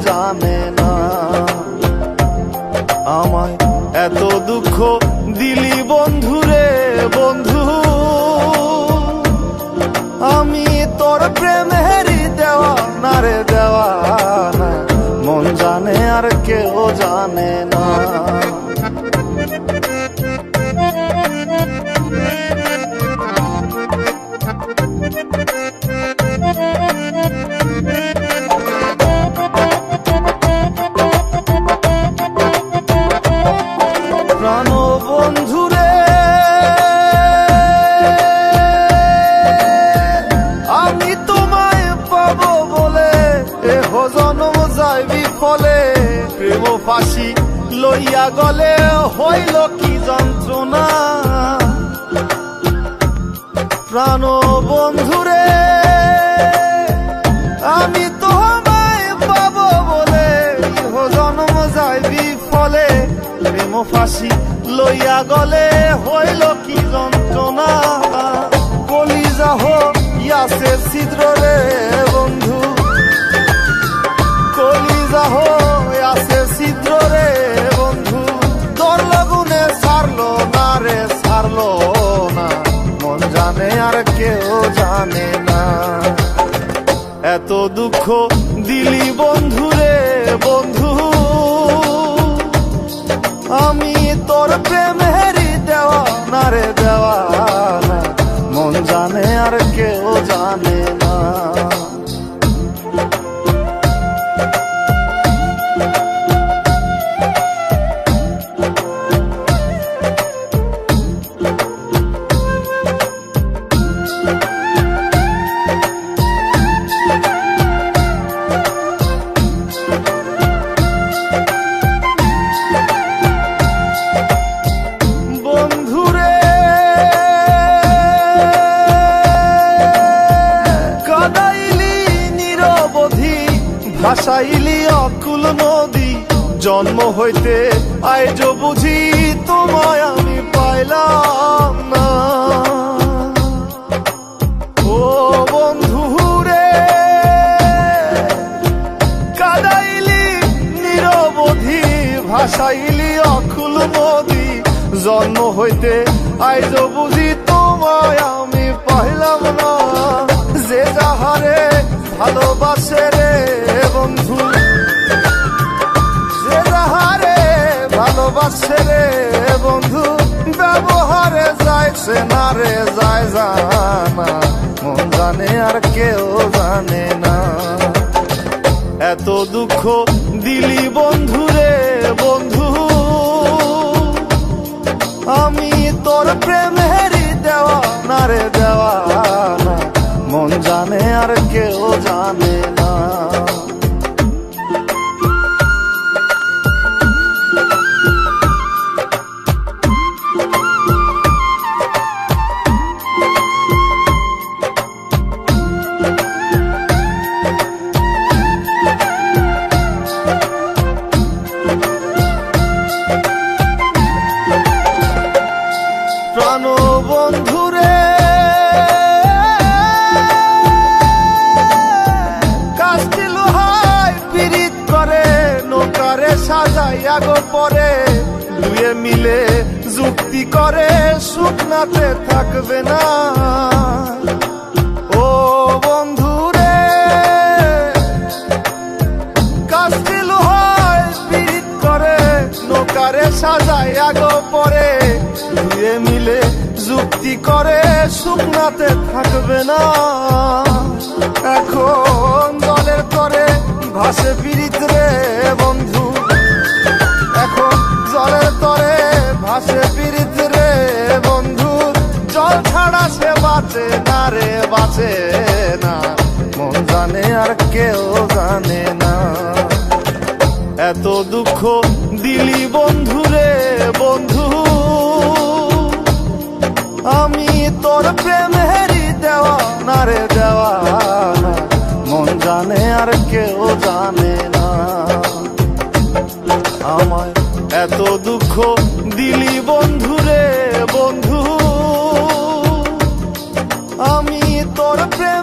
জানে না। আমায় এত দুঃখ দিলি বন্ধু রে বন্ধু, আমি তোর প্রেমেরই দেওয়া না রে দেওয়া না, মন জানে আর কেউ জানে না। প্রাণ বন্ধু রে আমি তোমায় পাবো বলে এহ জনম যায় বিফলে, প্রেম ফাঁসি লইয়া গলে হইল কি যন্ত্রণা। প্রাণ বন্ধু রে আমি তোমায় পাবো বলে এহ জনম যায় বিফলে, প্রেম ফাঁসি লইয়া গলে হইল কি যন্ত্রণা। কলিজা হইয়াছে ছিদ্র রে বন্ধু, কলিজা হইয়াছে ছিদ্র রে বন্ধু, তোর লগুনে ছাড়লো না রে ছাড়লো না, মন জানে আর কেউ জানে না। এত দুঃখ দিলি বন্ধু রে বন্ধু, আমি তোর প্রেমেরই দেওয়া না রে দেওয়া না, মন জানে আর কেউ জানে না। ভাসাইলি অকুল নদী, জন্ম হইতে আইজ বুঝি তোমায় আমি পাইলাম না। ও বন্ধু রে কাদাইলি নিরবধি, ভাসাইলি অকুল নদী, জন্ম হইতে আইজ বুঝি তোমায় আমি পাইলাম না। যে যাহারে ভালোবাসে রে বন্ধু, যে যাহারে ভালোবাসে রে বন্ধু, ব্যবহারে যাইছে না রে যায় জানা, মন জানে আর কেউ জানে না। এত দুঃখ দিলি বন্ধু রে বন্ধু, আমি তোর প্রেমেরই দেওয়া না রে দেওয়া না, মন জানে আর কেউ জানে না। প্রাণ বন্ধু রে কাস্তে লোহায় পিরিত করে, নৌকারে সাজাইয়া গো পরে, দুয়ে মিলে যুক্তি করে শুকনাতে থাকবে না। ও বন্ধু রে কাস্তে লোহায় পিরিত করে, নৌকারে সাজাইয়া গো পরে, দুয়ে মিলে যুক্তি করে শুকনাতে থাকবে না। এখন দলের তরে ভাসে পিরিত রে বন্ধু, এখন জলের তরে ভাসে পিরিত রে বন্ধু, জল ছাড়া সে বাঁচে না রে বাঁচে না, মন জানে আর কেউ জানে না। এত দুঃখ দিলি বন্ধু রে বন্ধু, আমি তোর প্রেমেরই দেওয়া না রে দেওয়া না, মন জানে আর কেউ জানে না। আমায় এত দুঃখ দিলি বন্ধু রে বন্ধু, আমি তোর প্রেম